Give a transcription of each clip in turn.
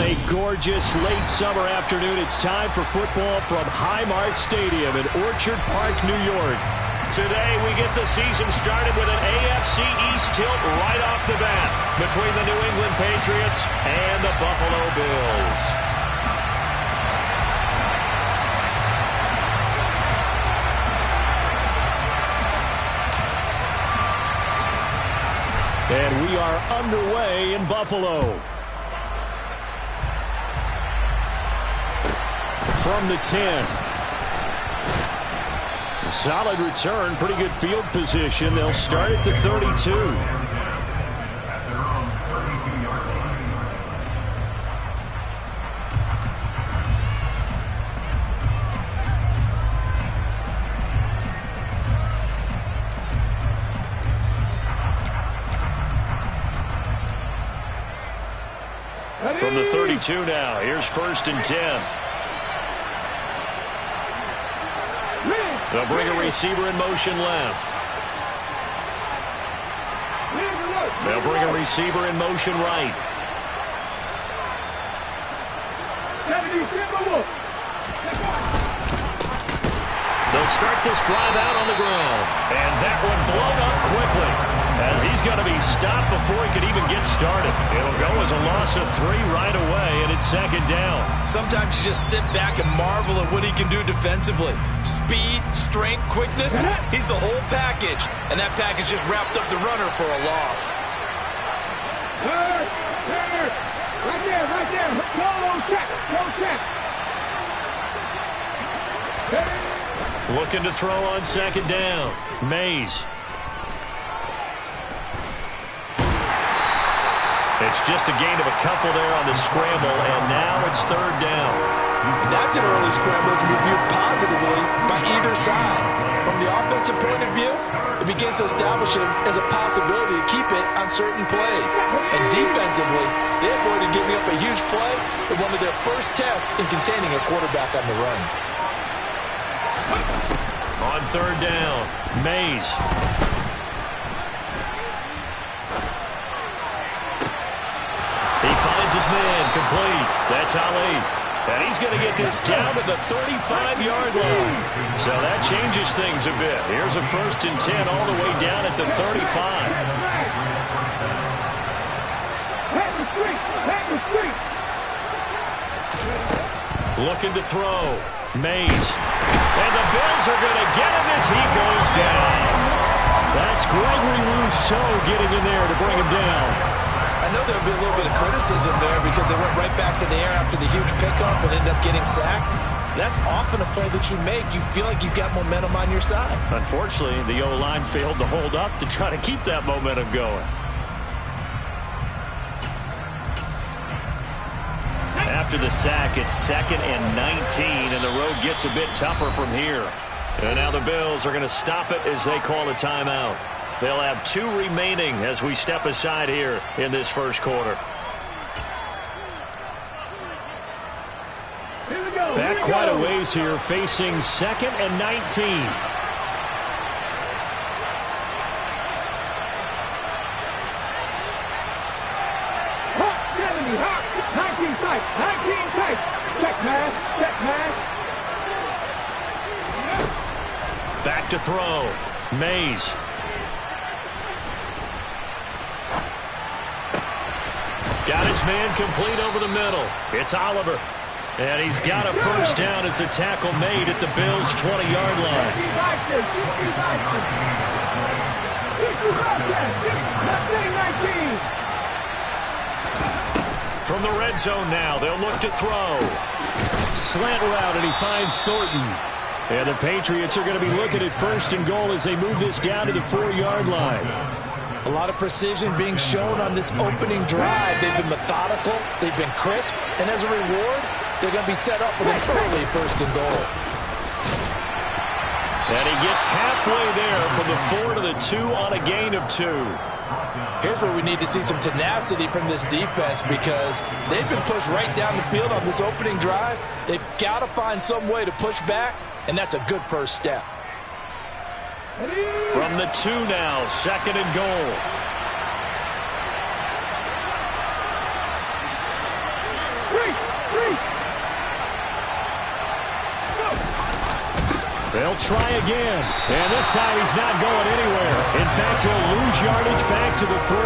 a gorgeous late summer afternoon. It's time for football from Highmark Stadium in Orchard Park, New York. Today we get the season started with an AFC East tilt right off the bat between the New England Patriots and the Buffalo Bills. And we are underway in Buffalo. From the 10. A solid return, pretty good field position. They'll start at the 32. From the 32 now, here's 1st and 10. They'll bring a receiver in motion left. They'll bring a receiver in motion right. They'll start this drive out on the ground. And that one blown up quickly, as he's going to be stopped before he can even get started. It'll go as a loss of 3 right away, and it's 2nd down. Sometimes you just sit back and marvel at what he can do defensively. Speed, strength, quickness, he's the whole package. And that package just wrapped up the runner for a loss. Right there. Go check. Looking to throw on 2nd down. Mays. It's just a gain of a couple there on the scramble, and now it's 3rd down. And that's an early scramble to be viewed positively by either side. From the offensive point of view, it begins to establish it as a possibility to keep it on certain plays. And defensively, they avoided giving up a huge play in one of their first tests in containing a quarterback on the run. On 3rd down, Mays. He finds his man, complete. That's Ali. And he's going to get this down to the 35-yard line. So that changes things a bit. Here's a 1st and 10 all the way down at the 35. Looking to throw. Mays. And the Bills are going to get him as he goes down. That's Gregory Rousseau getting in there to bring him down. I know there'll be a little bit of criticism there because they went right back to the air after the huge pickup and ended up getting sacked. That's often a play that you make. You feel like you've got momentum on your side. Unfortunately, the O-line failed to hold up to try to keep that momentum going. After the sack, it's 2nd and 19, and the road gets a bit tougher from here. And now the Bills are going to stop it as they call a timeout. They'll have 2 remaining as we step aside here in this first quarter. Back quite a ways here, facing 2nd and 19. Hot, 70, hot, 19 tight. Check pass. Back to throw. Mays. Got his man complete over the middle. It's Oliver. And he's got a 1st down as the tackle made at the Bills' 20-yard line. From the red zone now, they'll look to throw. Slant route, and he finds Thornton. And the Patriots are going to be looking at 1st and goal as they move this down to the 4-yard line. A lot of precision being shown on this opening drive. They've been methodical. They've been crisp. And as a reward, they're going to be set up with an early 1st and goal. And he gets halfway there from the 4 to the 2 on a gain of 2. Here's where we need to see some tenacity from this defense because they've been pushed right down the field on this opening drive. They've got to find some way to push back, and that's a good first step. From the 2 now, 2nd and goal. They'll try again. And this time he's not going anywhere. In fact, he'll lose yardage back to the 3.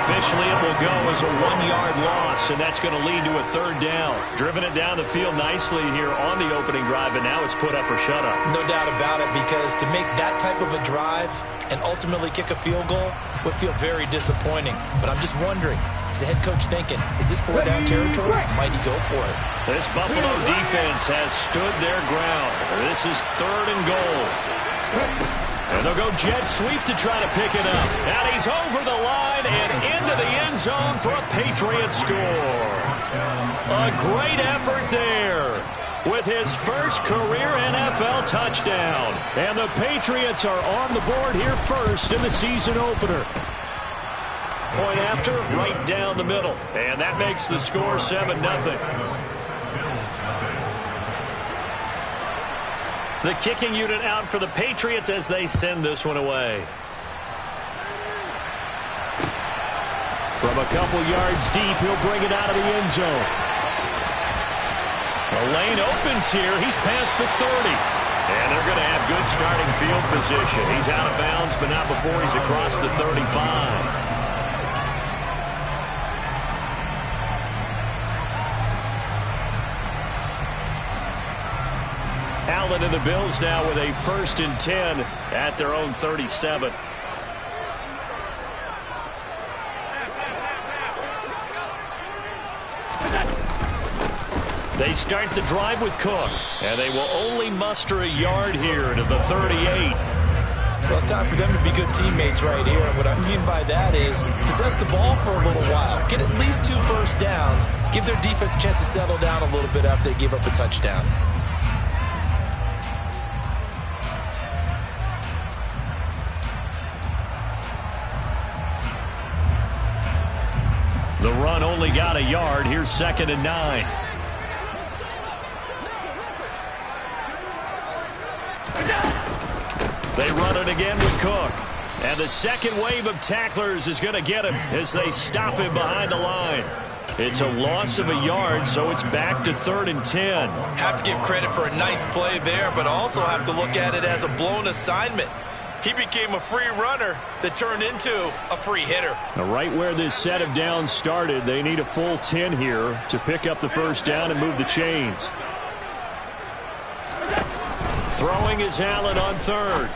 Officially, it will go as a 1-yard loss, and that's going to lead to a 3rd down. Driven it down the field nicely here on the opening drive, and now it's put up or shut up. No doubt about it, because to make that type of a drive and ultimately kick a field goal would feel very disappointing. But I'm just wondering, is the head coach thinking, is this 4-down territory? Might he go for it? This Buffalo defense has stood their ground. This is 3rd and goal. And they'll go jet sweep to try to pick it up. And he's over the line and into the end zone for a Patriots score. A great effort there with his first career NFL touchdown. And the Patriots are on the board here first in the season opener. Point after, right down the middle. And that makes the score 7-0. The kicking unit out for the Patriots as they send this one away. From a couple yards deep, he'll bring it out of the end zone. The lane opens here. He's past the 30. And they're going to have good starting field position. He's out of bounds, but not before he's across the 35. Allen and the Bills now with a 1st and 10 at their own 37. They start the drive with Cook, and they will only muster a yard here to the 38. Well, it's time for them to be good teammates right here. And what I mean by that is possess the ball for a little while. Get at least 2 first downs. Give their defense a chance to settle down a little bit after they give up a touchdown. The run only got a yard. Here's 2nd and 9. They run it again with Cook. And the second wave of tacklers is going to get him as they stop him behind the line. It's a loss of a yard, so it's back to 3rd and 10. Have to give credit for a nice play there, but also have to look at it as a blown assignment. He became a free runner that turned into a free hitter. Now, right where this set of downs started, they need a full 10 here to pick up the first down and move the chains. Throwing is Allen on 3rd.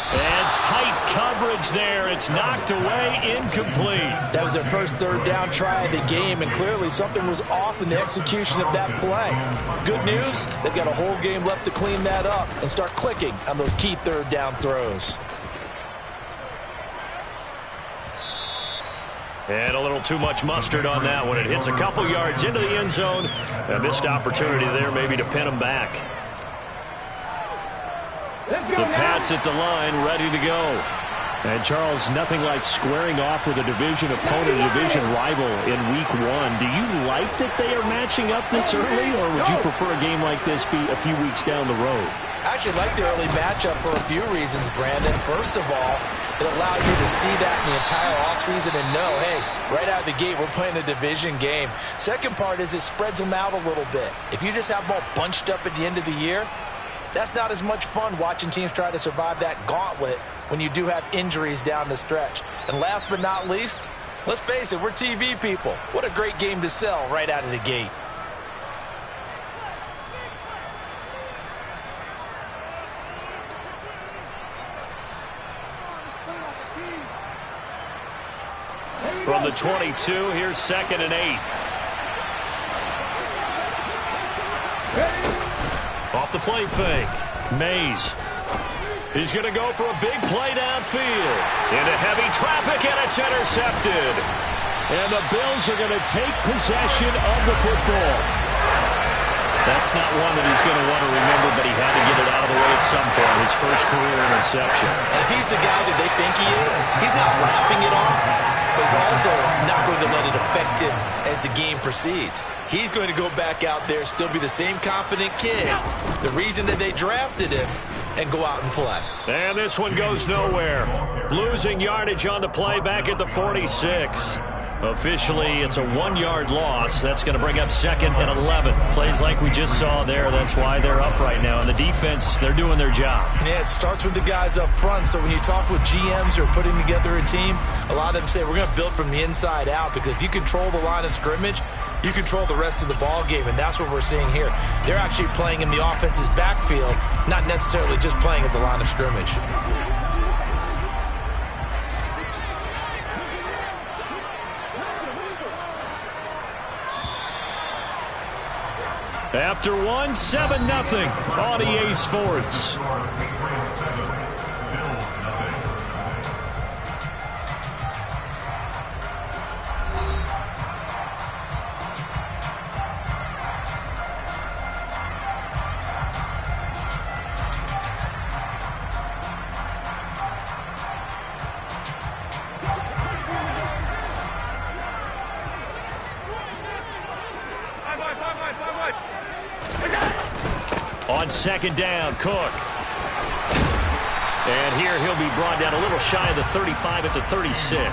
And tight coverage there. It's knocked away, incomplete. That was their first 3rd down try of the game, and clearly something was off in the execution of that play. Good news, they've got a whole game left to clean that up and start clicking on those key 3rd down throws. And a little too much mustard on that one. It hits a couple yards into the end zone. A missed opportunity there maybe to pin them back. The Pats at the line, ready to go. And, Charles, nothing like squaring off with a division opponent, a division rival in Week 1. Do you like that they are matching up this early, or would you prefer a game like this be a few weeks down the road? I actually like the early matchup for a few reasons, Brandon. First of all, it allows you to see that in the entire offseason and know, hey, right out of the gate, we're playing a division game. Second part is it spreads them out a little bit. If you just have them all bunched up at the end of the year, that's not as much fun watching teams try to survive that gauntlet when you do have injuries down the stretch. And last but not least, let's face it, we're TV people. What a great game to sell right out of the gate. From the 22, here's 2nd and 8. Off the play fake. Mays. He's going to go for a big play downfield. Into heavy traffic, and it's intercepted. And the Bills are going to take possession of the football. That's not one that he's going to want to remember, but he had to get it out of the way at some point. His first career interception. And if he's the guy that they think he is, he's not laughing it off, but he's also not going to let it affect him as the game proceeds. He's going to go back out there, still be the same confident kid, the reason that they drafted him, and go out and play. And this one goes nowhere. Losing yardage on the play back at the 46. Officially, it's a 1-yard loss. That's going to bring up 2nd and 11. Plays like we just saw there. That's why they're up right now. And the defense, they're doing their job. Yeah, it starts with the guys up front. So when you talk with GMs who are putting together a team, a lot of them say we're going to build from the inside out, because if you control the line of scrimmage, you control the rest of the ball game, and that's what we're seeing here. They're actually playing in the offense's backfield, not necessarily just playing at the line of scrimmage. After 7-0 on EA Sports. On 2nd down, Cook. And here he'll be brought down a little shy of the 35 at the 36.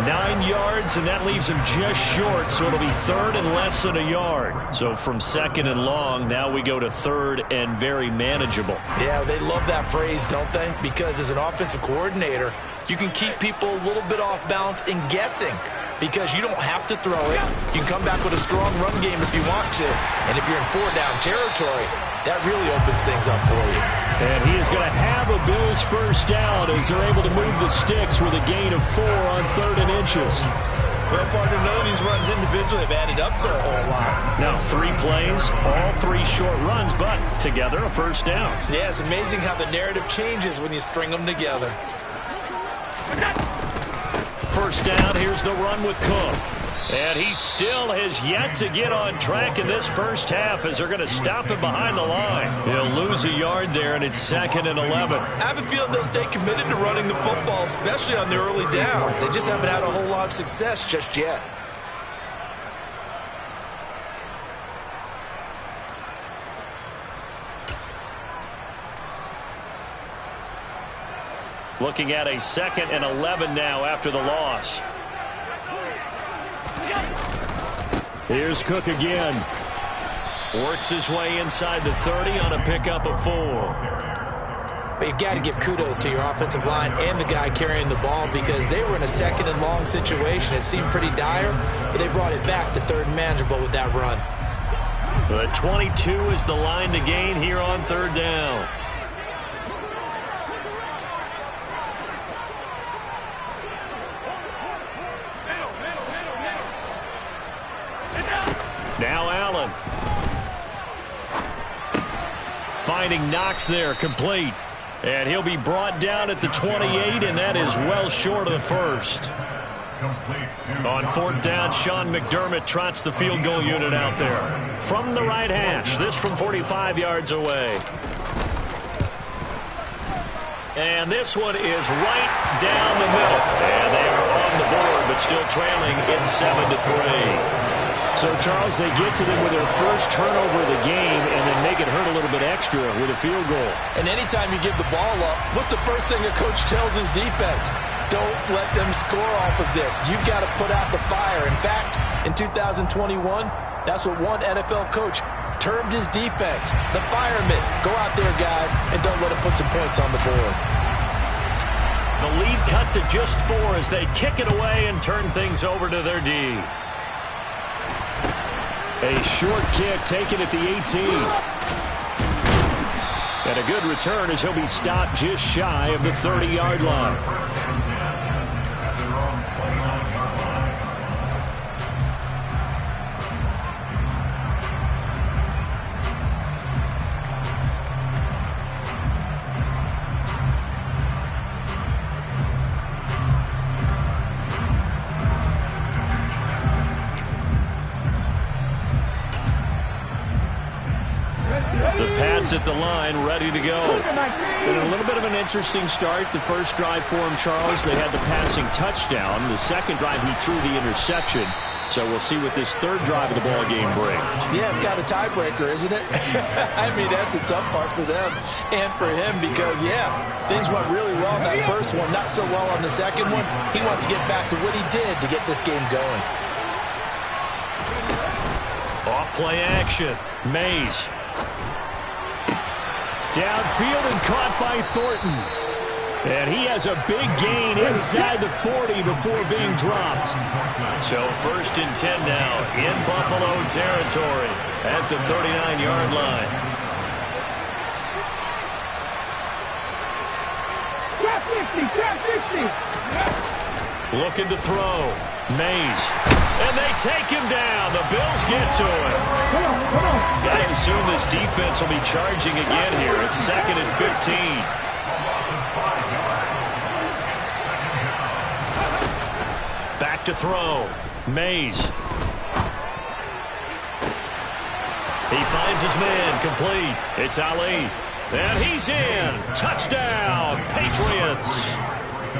9 yards, and that leaves him just short, so it'll be 3rd and less than a yard. So from 2nd and long, now we go to 3rd and very manageable. Yeah, they love that phrase, don't they? Because as an offensive coordinator, you can keep people a little bit off balance and guessing, because you don't have to throw it. You can come back with a strong run game if you want to. And if you're in 4-down territory, that really opens things up for you. And he is going to have a Bills first down as they're able to move the sticks with a gain of 4 on 3rd and inches. Well, partner, none of these runs individually have added up to a whole lot. Now 3 plays, all 3 short runs, but together a first down. Yeah, it's amazing how the narrative changes when you string them together. First down, here's the run with Cook. And he still has yet to get on track in this first half as they're going to stop him behind the line. He'll lose a yard there, and it's 2nd and 11. I have a feeling they'll stay committed to running the football, especially on the early downs. They just haven't had a whole lot of success just yet. Looking at a 2nd and 11 now after the loss. Here's Cook again. Works his way inside the 30 on a pickup of 4. But you've got to give kudos to your offensive line and the guy carrying the ball, because they were in a 2nd and long situation. It seemed pretty dire, but they brought it back to 3rd and manageable with that run. But 22 is the line to gain here on 3rd down. Now Allen. Finding Knox there, complete. And he'll be brought down at the 28, and that is well short of the first. On 4th down, Sean McDermott trots the field goal unit out there. From the right hash, this from 45 yards away. And this one is right down the middle. And they are on the board, but still trailing. It's 7-3. So, Charles, they get to them with their first turnover of the game and then make it hurt a little bit extra with a field goal. And anytime you give the ball up, what's the first thing a coach tells his defense? Don't let them score off of this. You've got to put out the fire. In fact, in 2021, that's what one NFL coach termed his defense, the firemen. Go out there, guys, and don't let them put some points on the board. The lead cut to just 4 as they kick it away and turn things over to their D. A short kick taken at the 18. And a good return as he'll be stopped just shy of the 30-yard line. Patriots at the line, ready to go. And a little bit of an interesting start. The first drive for him, Charles, they had the passing touchdown. The second drive, he threw the interception. So we'll see what this third drive of the ball game brings. Yeah, it's kind of a tiebreaker, isn't it? I mean, that's the tough part for them and for him because, yeah, things went really well in that first one, not so well on the second one. He wants to get back to what he did to get this game going. Off play action. Mays. Downfield and caught by Thornton. And he has a big gain inside the 40 before being dropped. So 1st and 10 now in Buffalo territory at the 39-yard line. Looking to throw. Mays. And they take him down. The Bills get to him. Got to assume this defense will be charging again here. It's 2nd and 15. Back to throw. Mays. He finds his man. Complete. It's Ali. And he's in. Touchdown, Patriots.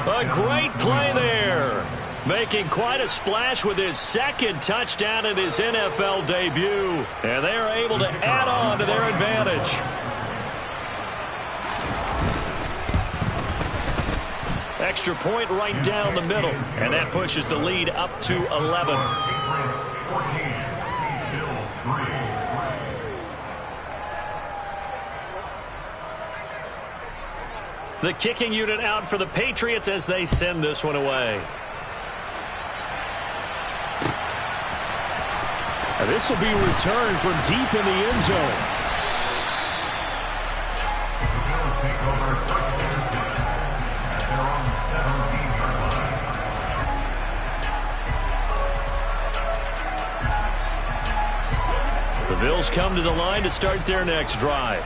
A great play there. Making quite a splash with his second touchdown in his NFL debut. And they're able to add on to their advantage. Extra point right down the middle. And that pushes the lead up to 11. The kicking unit out for the Patriots as they send this one away. And this will be returned from deep in the end zone. The Bills come to the line to start their next drive.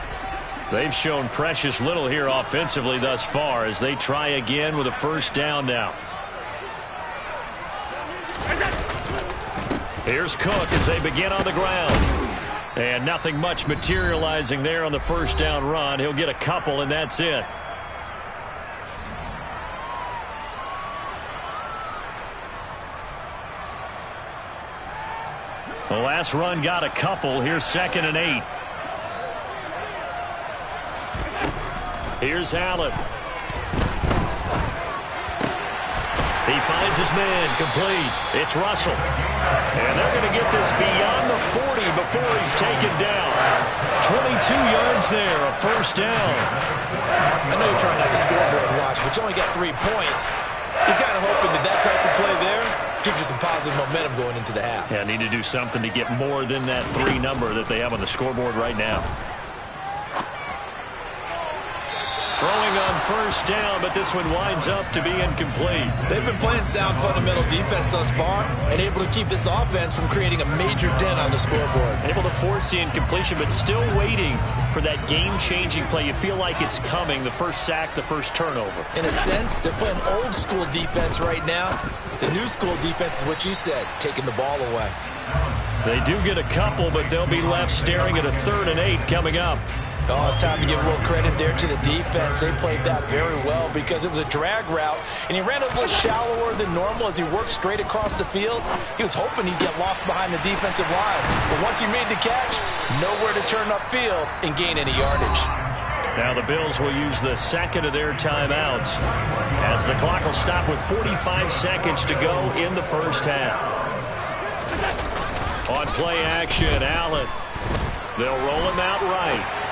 They've shown precious little here offensively thus far as they try again with a first down now. Here's Cook as they begin on the ground. And nothing much materializing there on the first down run. He'll get a couple, and that's it. The last run got a couple. Here's 2nd and 8. Here's Allen. He finds his man. Complete. It's Russell. And they're going to get this beyond the 40 before he's taken down. 22 yards there, a first down. I know you're trying to have a scoreboard watch, but you only got 3 points. You're kind of hoping that type of play there gives you some positive momentum going into the half. Yeah, need to do something to get more than that 3 number that they have on the scoreboard right now. Throwing on first down, but this one winds up to be incomplete. They've been playing sound fundamental defense thus far and able to keep this offense from creating a major dent on the scoreboard. Able to force the incompletion, but still waiting for that game-changing play. You feel like it's coming, the first sack, the first turnover. In a sense, they're playing old-school defense right now. The new-school defense is what you said, taking the ball away. They do get a couple, but they'll be left staring at a 3rd and 8 coming up. Oh, it's time to give a little credit there to the defense. They played that very well because it was a drag route, and he ran a little shallower than normal as he worked straight across the field. He was hoping he'd get lost behind the defensive line, but once he made the catch, nowhere to turn upfield and gain any yardage. Now the Bills will use the second of their timeouts as the clock will stop with 45 seconds to go in the first half. On play action, Allen. They'll roll him out right.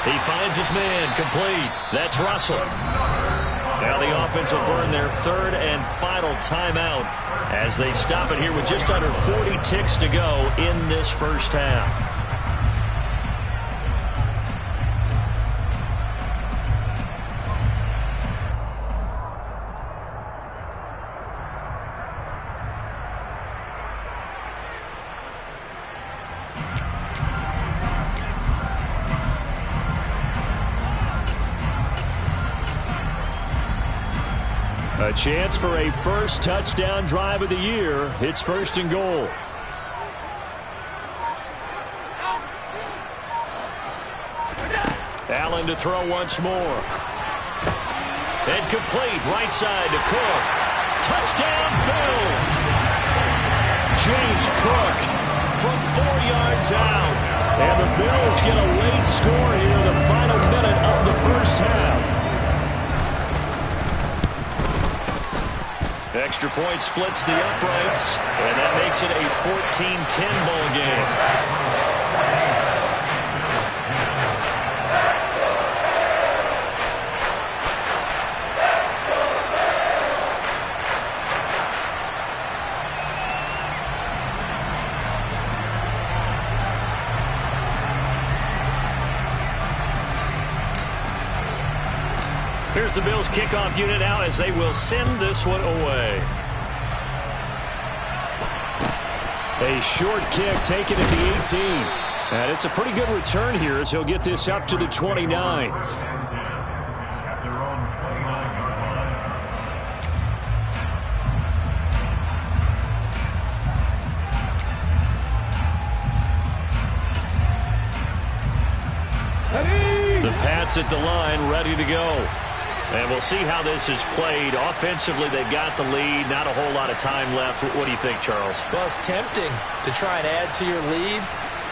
He finds his man. Complete. That's Russell. Now the offense will burn their 3rd and final timeout as they stop it here with just under 40 ticks to go in this first half. A chance for a first touchdown drive of the year. It's 1st and goal. Allen to throw once more. And complete, right side to Cook. Touchdown, Bills! James Cook from 4 yards out. And the Bills get a late score here in the final minute of the first half. Extra point splits the uprights, and that makes it a 14-10 ball game. Here's the Bills kickoff unit out as they will send this one away. A short kick taken at the 18. And it's a pretty good return here as he'll get this up to the 29. The Pats at the line, ready to go. And we'll see how this is played. Offensively, they got the lead. Not a whole lot of time left. What do you think, Charles? Well, it's tempting to try and add to your lead,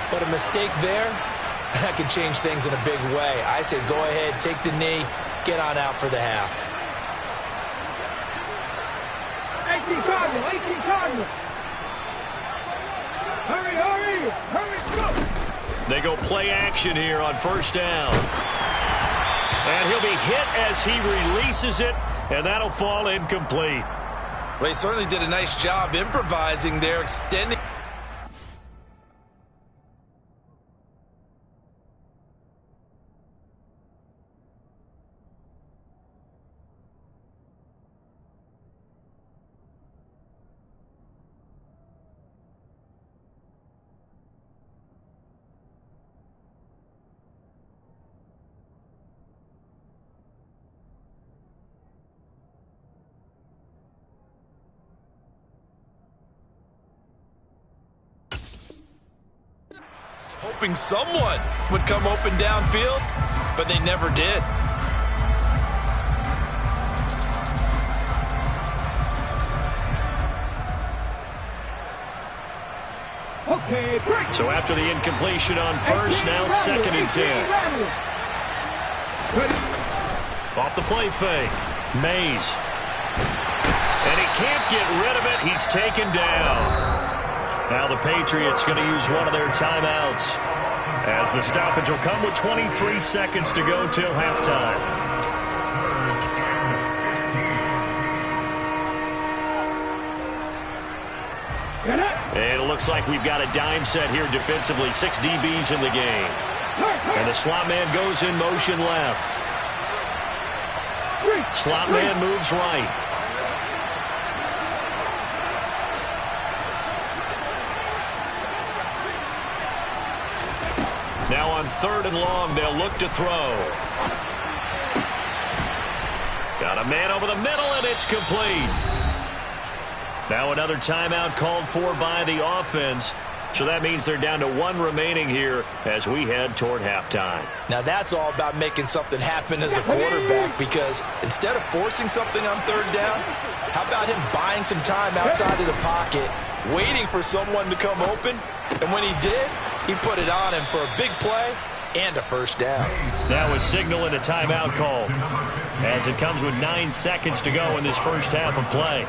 but a mistake there, that could change things in a big way. I say go ahead, take the knee, get on out for the half. 18 Cardinal, 18 Cardinal. Hurry, go. They go play action here on first down. And he'll be hit as he releases it, and that'll fall incomplete. Well, he certainly did a nice job improvising there, extending. Hoping someone would come open downfield, but they never did. Okay, break. So after the incompletion on first, now 2nd and 10. Off the play fake. Mays. And he can't get rid of it. He's taken down. Now the Patriots going to use one of their timeouts as the stoppage will come with 23 seconds to go till halftime. And it looks like we've got a dime set here defensively. 6 DBs in the game. And the slot man goes in motion left. Slot man moves right. Now on 3rd and long, they'll look to throw. Got a man over the middle, and it's complete. Now another timeout called for by the offense. So that means they're down to 1 remaining here as we head toward halftime. Now that's all about making something happen as a quarterback, because instead of forcing something on 3rd down, how about him buying some time outside of the pocket, waiting for someone to come open, and when he did, he put it on him for a big play and a first down. That was signaling a timeout call as it comes with 9 seconds to go in this first half of play.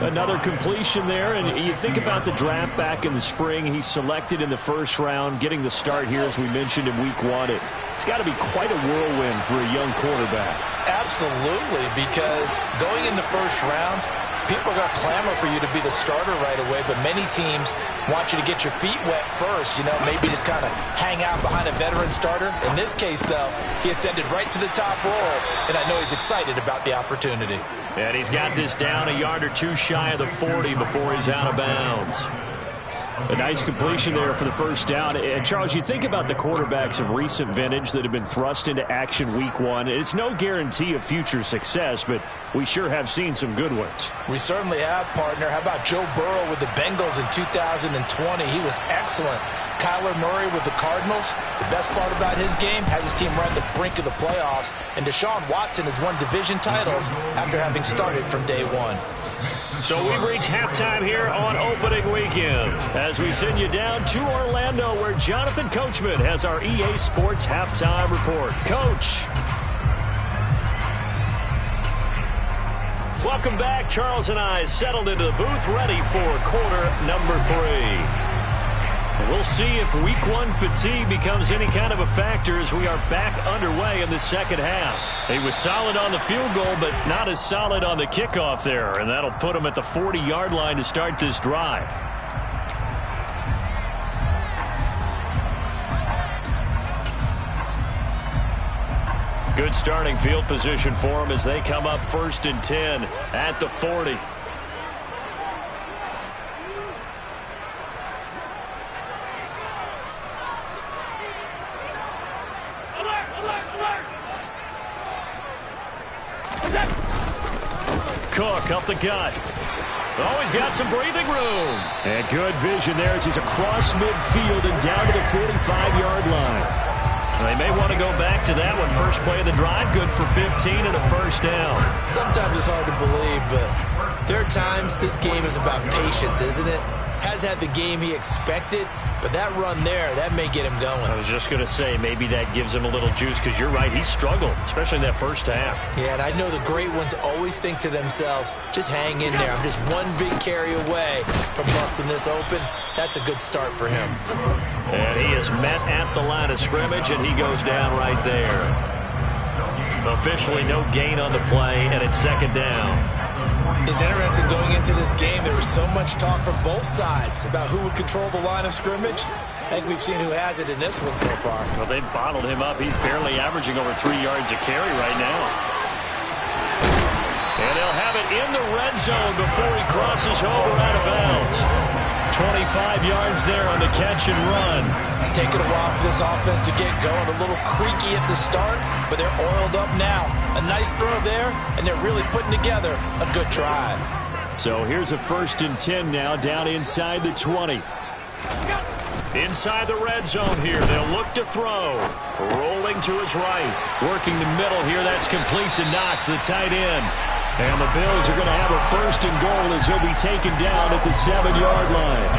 Another completion there, and you think about the draft back in the spring. He's selected in the first round, getting the start here, as we mentioned, in week 1. It's got to be quite a whirlwind for a young quarterback. Absolutely, because going in the first round, people are going to clamor for you to be the starter right away, but many teams want you to get your feet wet first, maybe just kind of hang out behind a veteran starter. In this case, though, he ascended right to the top roll, and I know he's excited about the opportunity. And he's got this down a yard or 2 shy of the 40 before he's out of bounds. A nice completion there for the first down. And Charles, you think about the quarterbacks of recent vintage that have been thrust into action week 1. It's no guarantee of future success, but we sure have seen some good ones. We certainly have, partner. How about Joe Burrow with the Bengals in 2020? He was excellent Kyler Murray with the Cardinals. The best part about his game has his team right on the brink of the playoffs. And Deshaun Watson has won division titles after having started from day one. So we've reached halftime here on opening weekend as we send you down to Orlando where Jonathan Coachman has our EA Sports halftime report. Coach. Welcome back. Charles and I settled into the booth ready for quarter number 3. We'll see if week 1 fatigue becomes any kind of a factor as we are back underway in the second half. He was solid on the field goal, but not as solid on the kickoff there, and that'll put him at the 40-yard line to start this drive. Good starting field position for them as they come up 1st and 10 at the 40. Cook up the gut. Oh, he's got some breathing room. And good vision there as he's across midfield and down to the 45-yard line. They may want to go back to that one. First play of the drive, good for 15 and a first down. Sometimes it's hard to believe, but there are times this game is about patience, isn't it? Has had the game he expected, but that run there, that may get him going. I was just going to say, maybe that gives him a little juice because you're right, he struggled, especially in that first half. Yeah, and I know the great ones always think to themselves, just hang in there. I'm just one big carry away from busting this open. That's a good start for him. And he is met at the line of scrimmage, and he goes down right there. Officially no gain on the play, and it's second down. It's interesting going into this game. There was so much talk from both sides about who would control the line of scrimmage. I think we've seen who has it in this one so far. Well, they've bottled him up. He's barely averaging over 3 yards a carry right now. And they'll have it in the red zone before he crosses over out of bounds. 25 yards there on the catch and run. It's taken a while for this offense to get going. A little creaky at the start, but they're oiled up now. A nice throw there, and they're really putting together a good drive. So here's a 1st and 10 now, down inside the 20. Inside the red zone here, they'll look to throw. Rolling to his right. Working the middle here, that's complete to Knox, the tight end. And the Bills are going to have a 1st and goal as he'll be taken down at the 7-yard line.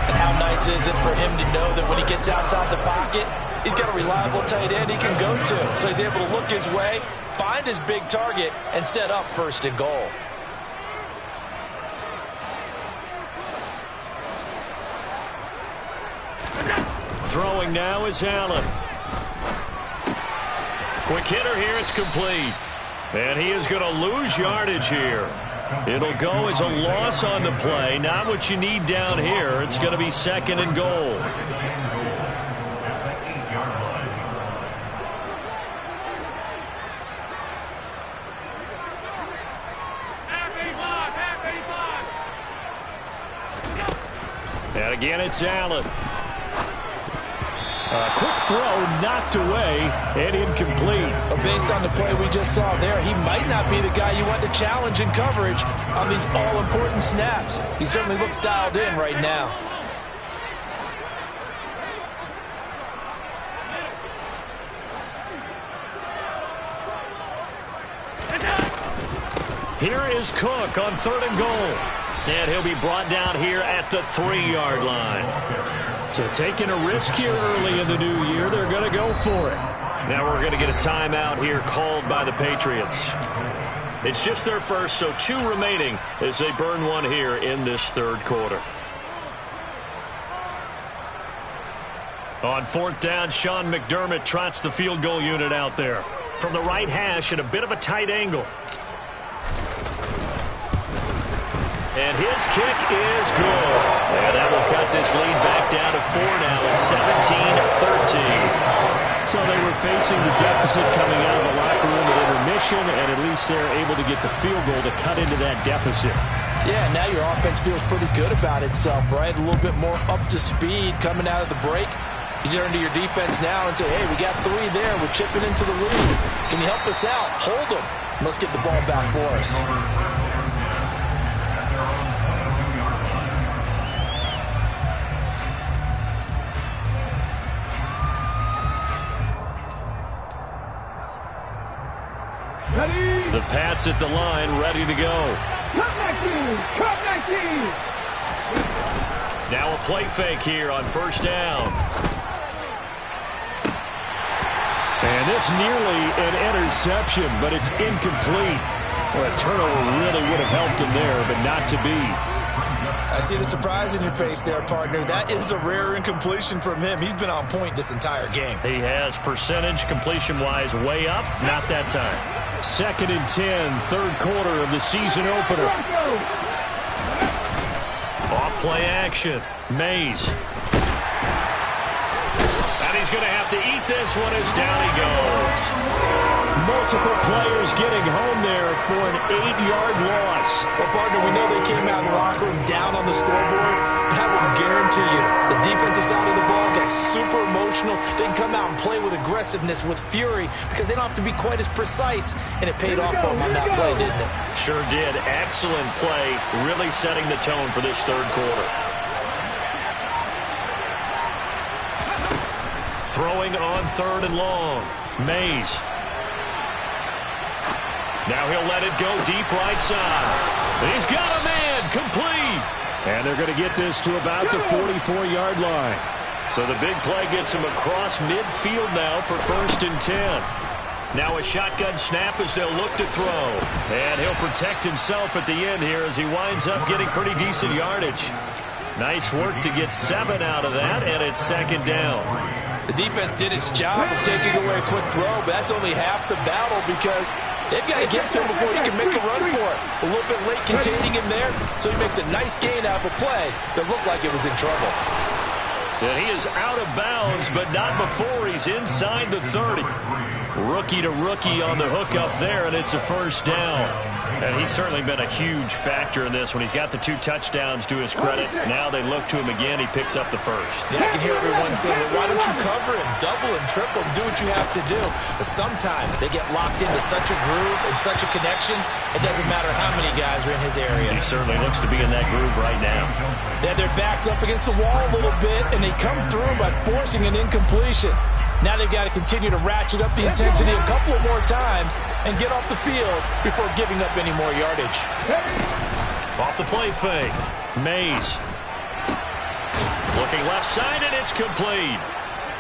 And how nice is it for him to know that when he gets outside the pocket, he's got a reliable tight end he can go to. So he's able to look his way, find his big target, and set up 1st and goal. Throwing now is Allen. Quick hitter here, it's complete. And he is going to lose yardage here. It'll go as a loss on the play. Not what you need down here. It's going to be 2nd and goal. And again, it's Allen. Quick throw knocked away and incomplete. But based on the play we just saw there, he might not be the guy you want to challenge in coverage on these all-important snaps. He certainly looks dialed in right now. Here is Cook on 3rd and goal. And he'll be brought down here at the 3-yard line. So taking a risk here early in the new year, they're going to go for it. Now we're going to get a timeout here called by the Patriots. It's just their first, so 2 remaining as they burn one here in this 3rd quarter. On 4th down, Sean McDermott trots the field goal unit out there. From the right hash at a bit of a tight angle. And his kick is good. And that will cut this lead back down to 4 now. It's 17-13. So they were facing the deficit coming out of the locker room at intermission, and at least they're able to get the field goal to cut into that deficit. Yeah, now your offense feels pretty good about itself, right? A little bit more up to speed coming out of the break. You turn to your defense now and say, hey, we got 3 there. We're chipping into the lead. Can you help us out? Hold them. Let's get the ball back for us. Ready? The Pats at the line, ready to go. Cut that team! Cut that team! Now a play fake here on first down. And this nearly an interception, but it's incomplete. Well, a turnover really would have helped him there, but not to be. I see the surprise in your face there, partner. That is a rare incompletion from him. He's been on point this entire game. He has percentage completion-wise way up, not that time. 2nd and 10, third quarter of the season opener. Off play action. Mays. And he's going to have to eat this one as down he goes. Multiple players getting home there for an 8-yard loss. Well, partner, we know they came out of the locker room down on the scoreboard, but I will guarantee you the defensive side of the ball got super emotional. They can come out and play with aggressiveness, with fury, because they don't have to be quite as precise, and it paid off for them on that play, didn't it? Sure did. Excellent play, really setting the tone for this third quarter. Throwing on 3rd and long. Mays. Now he'll let it go deep right side. He's got a man, complete. And they're going to get this to about the 44-yard line. So the big play gets him across midfield now for 1st and 10. Now a shotgun snap as they'll look to throw. And he'll protect himself at the end here as he winds up getting pretty decent yardage. Nice work to get 7 out of that, and it's 2nd down. The defense did its job of taking away a quick throw, but that's only half the battle because they've got to get to him before he can make a run for it. A little bit late containing him there, so he makes a nice gain out of a play that looked like it was in trouble. And he is out of bounds, but not before he's inside the 30. Rookie to rookie on the hook up there, and it's a 1st down. And he's certainly been a huge factor in this when he's got the 2 touchdowns to his credit. Now they look to him again. He picks up the 1st. Yeah, I can hear everyone saying, well, why don't you cover him, double him, triple him, do what you have to do. But sometimes they get locked into such a groove and such a connection, it doesn't matter how many guys are in his area. He certainly looks to be in that groove right now. They have their backs up against the wall a little bit, and they come through by forcing an incompletion. Now they've got to continue to ratchet up the intensity a couple of more times and get off the field before giving up any more yardage. Off the play fake. Mays. Looking left side, and it's complete.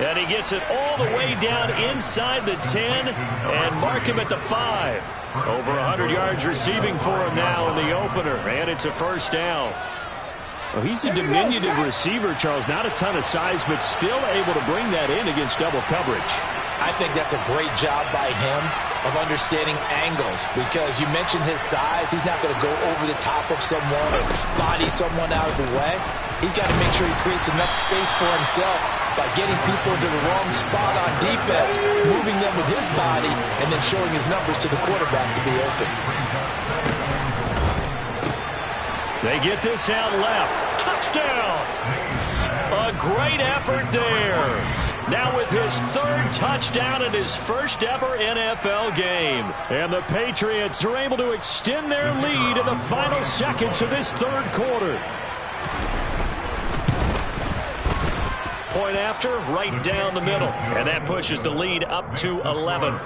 And he gets it all the way down inside the 10 and mark him at the 5. Over 100 yards receiving for him now in the opener, and it's a 1st down. Well, he's a diminutive receiver, Charles. Not a ton of size, but still able to bring that in against double coverage. I think that's a great job by him of understanding angles, because you mentioned his size. He's not going to go over the top of someone or body someone out of the way. He's got to make sure he creates enough space for himself by getting people into the wrong spot on defense, moving them with his body, and then showing his numbers to the quarterback to be open. They get this out left. Touchdown! A great effort there. Now with his 3rd touchdown in his 1st ever NFL game. And the Patriots are able to extend their lead in the final seconds of this 3rd quarter. Point after, right down the middle. And that pushes the lead up to 11.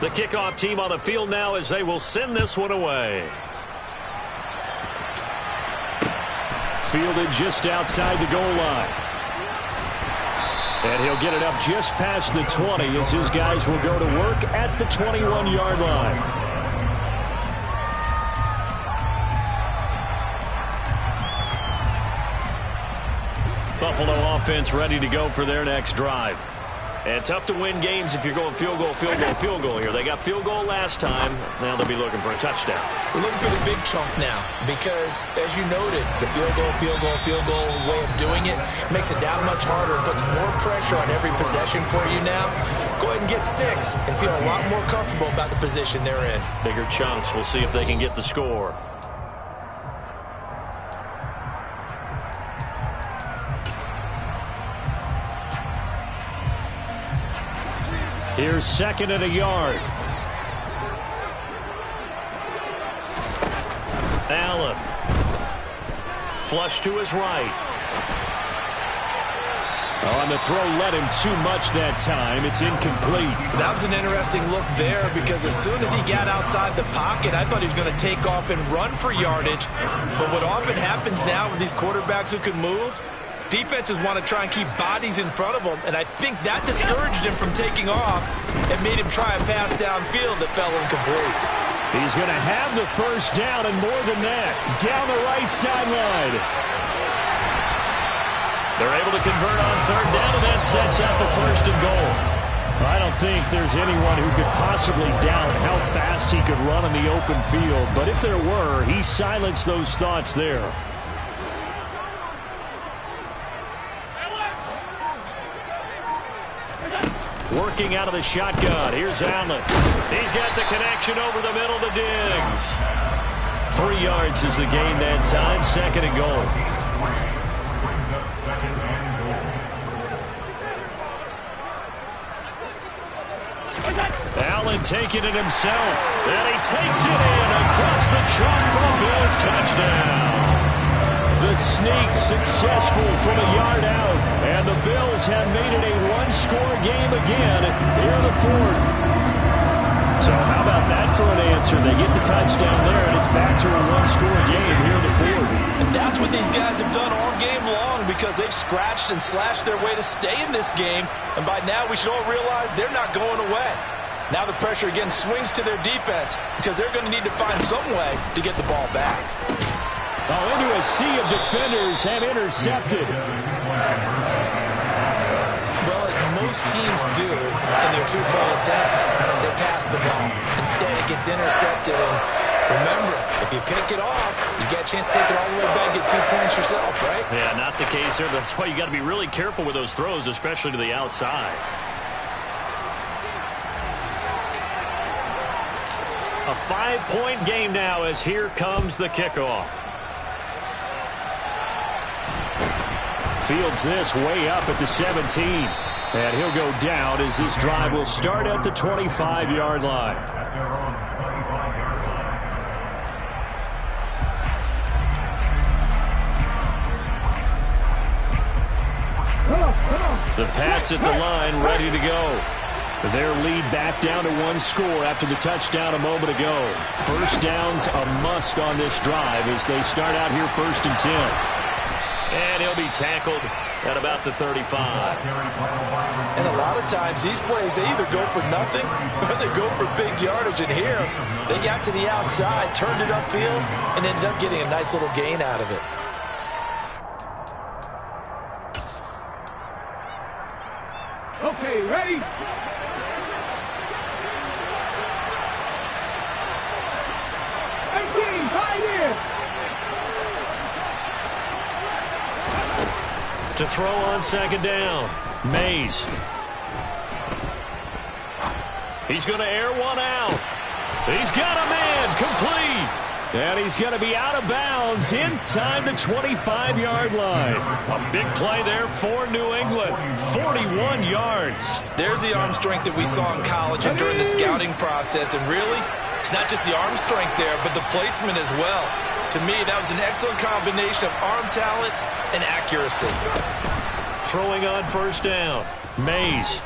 The kickoff team on the field now as they will send this one away. Fielded just outside the goal line. And he'll get it up just past the 20 as his guys will go to work at the 21-yard line. Buffalo offense ready to go for their next drive. And tough to win games if you're going field goal, field goal, field goal here. They got field goal last time. Now they'll be looking for a touchdown. We're looking for the big chunk now because, as you noted, the field goal way of doing it makes it that much harder and puts more pressure on every possession for you now. Go ahead and get 6 and feel a lot more comfortable about the position they're in. Bigger chunks. We'll see if they can get the score. Here's 2nd and a yard. Allen. Flush to his right. On the throw, led him too much that time. It's incomplete. That was an interesting look there because as soon as he got outside the pocket, I thought he was going to take off and run for yardage. But what often happens now with these quarterbacks who can move, defenses want to try and keep bodies in front of them, and I think that discouraged him from taking off and made him try a pass downfield that fell incomplete. He's going to have the first down and more than that. Down the right sideline. They're able to convert on third down, and that sets up a first and goal. I don't think there's anyone who could possibly doubt how fast he could run in the open field. But if there were, he silenced those thoughts there. Working out of the shotgun. Here's Allen. He's got the connection over the middle to Diggs. 3 yards is the gain that time. Second and goal. Allen taking it himself. And he takes it in across the chalk for a Bills touchdown. The sneak successful from a yard out. And the Bills have made it a one-score game again here in the fourth. So how about that for an answer? They get the touchdown there, and it's back to a one-score game here in the fourth. And that's what these guys have done all game long because they've scratched and slashed their way to stay in this game. And by now we should all realize they're not going away. Now the pressure again swings to their defense because they're going to need to find some way to get the ball back. Oh, into a sea of defenders have intercepted. Well, as most teams do in their two-point attempt, they pass the ball. Instead, it gets intercepted. And remember, if you pick it off, you get a chance to take it all the way back, get 2 points yourself, right? Yeah, not the case there. That's why you got to be really careful with those throws, especially to the outside. A 5-point game now as here comes the kickoff. Fields this way up at the 17. And he'll go down as this drive will start at the 25-yard line. The Pats at the line ready to go. Their lead back down to 1 score after the touchdown a moment ago. First down's a must on this drive as they start out here 1st and 10. And he'll be tackled at about the 35. And a lot of times these plays, they either go for nothing or they go for big yardage. And here, they got to the outside, turned it upfield, and ended up getting a nice little gain out of it. Okay, ready? To throw on second down. Mays. He's going to air one out. He's got a man complete. And he's going to be out of bounds inside the 25-yard line. A big play there for New England. 41 yards. There's the arm strength that we saw in college and during the scouting process. And really, it's not just the arm strength there, but the placement as well. To me, that was an excellent combination of arm talent and accuracy. Throwing on first down. Mays.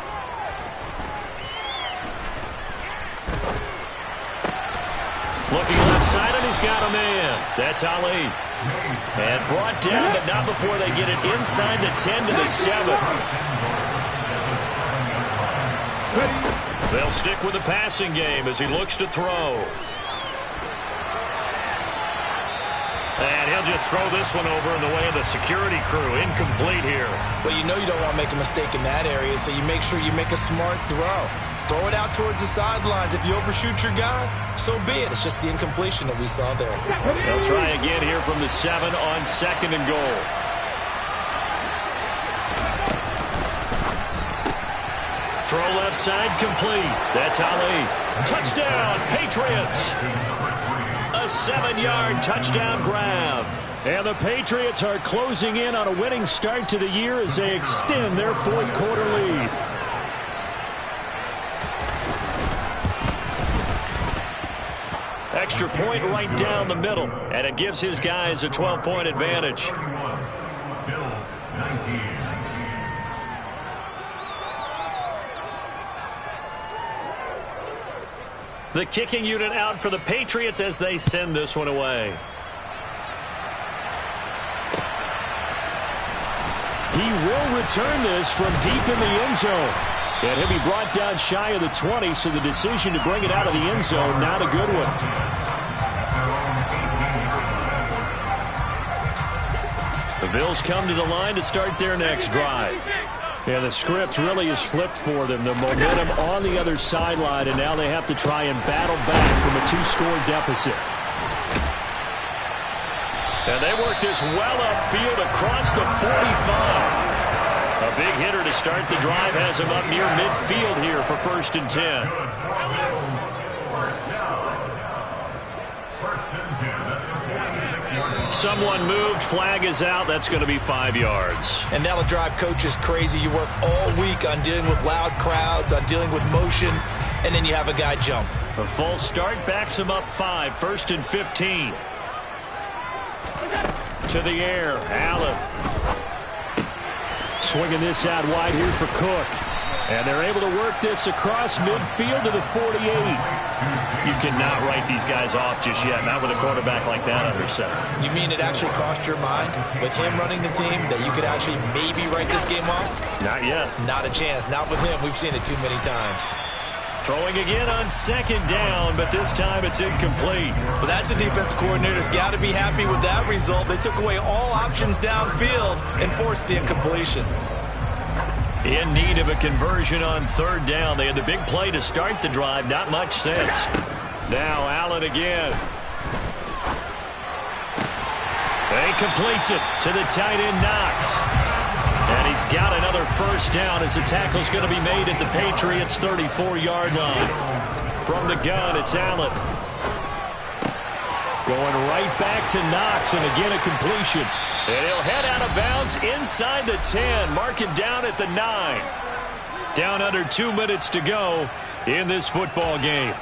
Looking left side, and he's got a man. That's Ali. And brought down, but not before they get it inside the 10 to the 7. They'll stick with the passing game as he looks to throw. And he'll just throw this one over in the way of the security crew. Incomplete here. Well, you know you don't want to make a mistake in that area, so you make sure you make a smart throw. Throw it out towards the sidelines. If you overshoot your guy, so be it. It's just the incompletion that we saw there. They'll try again here from the 7 on second and goal. Throw left side complete. That's Ali. Touchdown, Patriots. A 7-yard touchdown grab. And the Patriots are closing in on a winning start to the year as they extend their fourth quarter lead. Extra point right down the middle, and it gives his guys a 12-point advantage. The kicking unit out for the Patriots as they send this one away. He will return this from deep in the end zone. And he'll be brought down shy of the 20, so the decision to bring it out of the end zone, not a good one. The Bills come to the line to start their next drive. Yeah, the script really is flipped for them. The momentum on the other sideline, and now they have to try and battle back from a 2-score deficit. And they work this well upfield across the 45. A big hitter to start the drive has him up near midfield here for 1st and 10. Someone moved, flag is out. That's going to be 5 yards. And that'll drive coaches crazy. You work all week on dealing with loud crowds, on dealing with motion, and then you have a guy jump. A false start backs him up 5, 1st and 15. To the air, Allen. Swinging this out wide here for Cook. And they're able to work this across midfield to the 48. You cannot write these guys off just yet, not with a quarterback like that under center. You mean it actually crossed your mind with him running the team that you could actually maybe write this game off? Not yet. Not a chance. Not with him. We've seen it too many times. Throwing again on 2nd down, but this time it's incomplete. Well, that's a defensive coordinator's got to be happy with that result. They took away all options downfield and forced the incompletion. In need of a conversion on 3rd down. They had the big play to start the drive. Not much sense. Now Allen again. And he completes it to the tight end Knox. And he's got another 1st down as the tackle's going to be made at the Patriots' 34-yard line. From the gun, it's Allen. Going right back to Knox, and again a completion. And he'll head out of bounds inside the 10, marking down at the 9. Down under 2 minutes to go in this football game.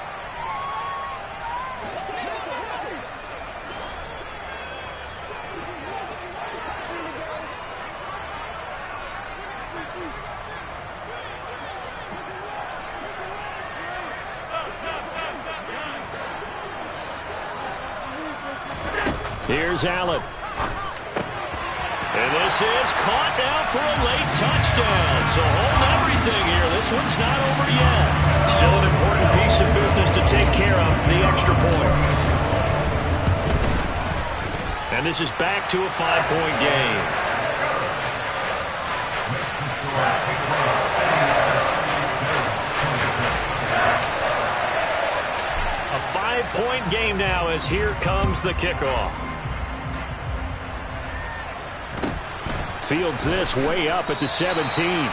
Here's Allen. And this is caught now for a late touchdown. So hold everything here. This one's not over yet. Still an important piece of business to take care of, the extra point. And this is back to a 5-point game. A 5-point game now as here comes the kickoff. Fields this way up at the 17.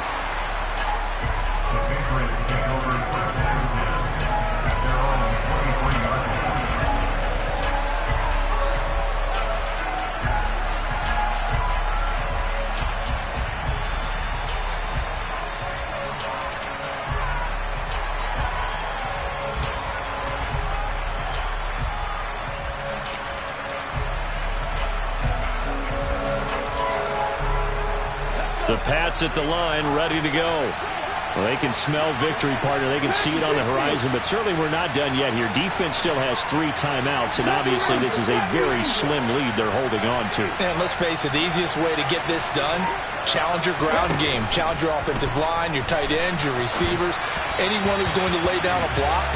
The Pats at the line, ready to go. Well, they can smell victory, partner. They can see it on the horizon, but certainly we're not done yet here. Defense still has 3 timeouts, and obviously this is a very slim lead they're holding on to. And let's face it, the easiest way to get this done, challenge your ground game. Challenge your offensive line, your tight ends, your receivers, anyone who's going to lay down a block.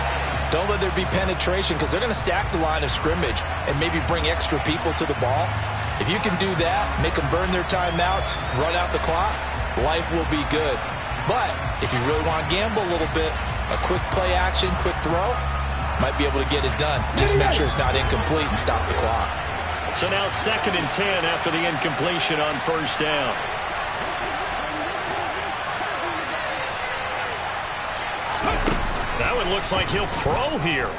Don't let there be penetration because they're going to stack the line of scrimmage and maybe bring extra people to the ball. If you can do that, make them burn their timeouts, run out the clock, life will be good. But if you really want to gamble a little bit, a quick play action, quick throw, might be able to get it done. Just make sure it's not incomplete and stop the clock. So now 2nd and 10 after the incompletion on 1st down. That one looks like he'll throw here.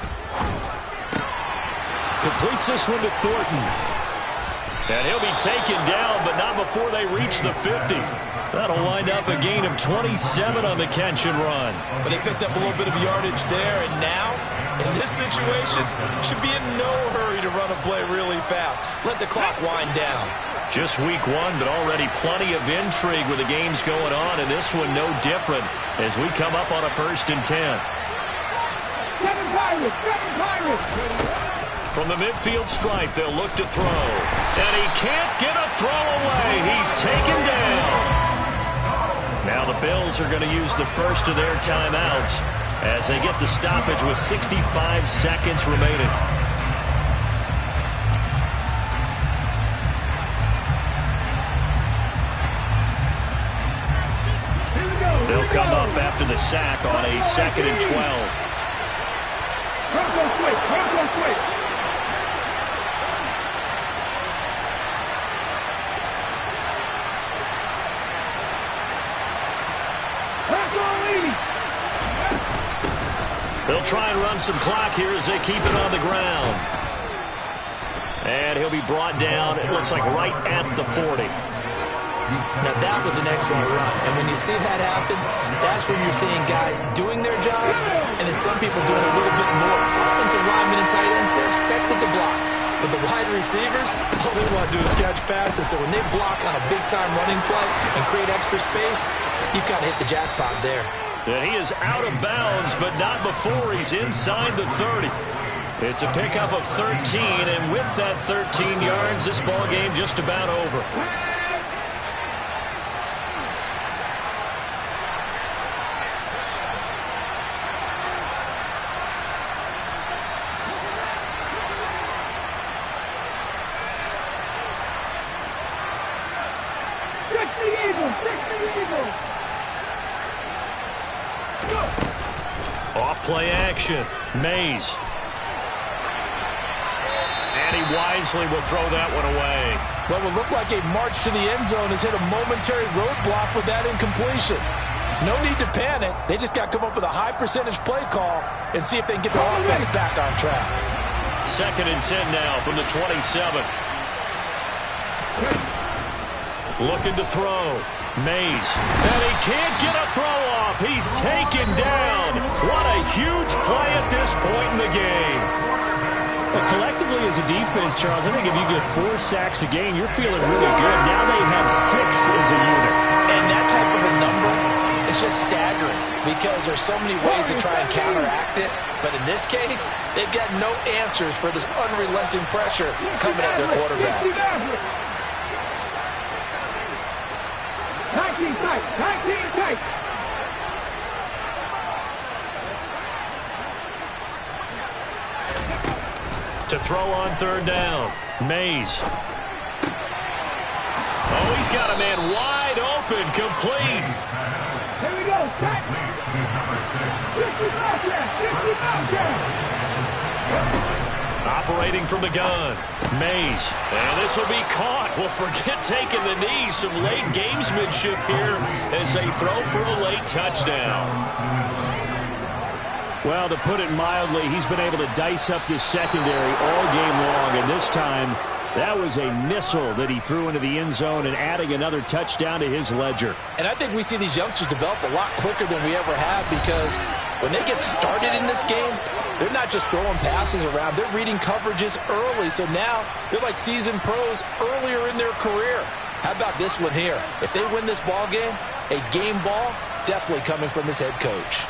Completes this one to Thornton. And he'll be taken down, but not before they reach the 50. That'll wind up a gain of 27 on the catch and run. But they picked up a little bit of yardage there, and now, in this situation, should be in no hurry to run a play really fast. Let the clock wind down. Just week 1, but already plenty of intrigue with the games going on, and this one no different as we come up on a 1st and 10. Seven Pirates. From the midfield stripe, they'll look to throw. And he can't get a throw away. He's taken down. Now the Bills are going to use the first of their timeouts as they get the stoppage with 65 seconds remaining. They'll come up after the sack on a 2nd and 12. Bronco switch. They'll try and run some clock here as they keep it on the ground. And he'll be brought down, it looks like, right at the 40. Now, that was an excellent run. And when you see that happen, that's when you're seeing guys doing their job and then some people doing a little bit more. Offensive linemen and tight ends, they're expected to block. But the wide receivers, all they want to do is catch passes. So when they block on a big-time running play and create extra space, you've got to hit the jackpot there. And he is out of bounds, but not before he's inside the 30. It's a pickup of 13, and with that 13 yards, this ball game just about over. Off play action. Mays. And he wisely will throw that one away. What will look like a march to the end zone has hit a momentary roadblock with that incompletion. No need to panic. They just got to come up with a high percentage play call and see if they can get their offense back on track. 2nd and 10 now from the 27. Looking to throw. Mays. And he can't get a throw off. He's taken down. What a huge play at this point in the game. Well, collectively as a defense, Charles, I think if you get 4 sacks a game, you're feeling really good. Now they have 6 as a unit. And that type of a number is just staggering because there's so many ways to try and counteract it. But in this case, they've got no answers for this unrelenting pressure coming at their quarterback. Tight. To throw on 3rd down. Mays. Oh, he's got a man wide open, complete. Here we go. Operating from the gun. Mays. And this will be caught. Well, forget taking the knee. Some late gamesmanship here as they throw for a late touchdown. Well, to put it mildly, he's been able to dice up this secondary all game long. And this time, that was a missile that he threw into the end zone and adding another touchdown to his ledger. And I think we see these youngsters develop a lot quicker than we ever have because when they get started in this game, they're not just throwing passes around. They're reading coverages early. So now they're like seasoned pros earlier in their career. How about this one here? If they win this ball game, a game ball definitely coming from his head coach.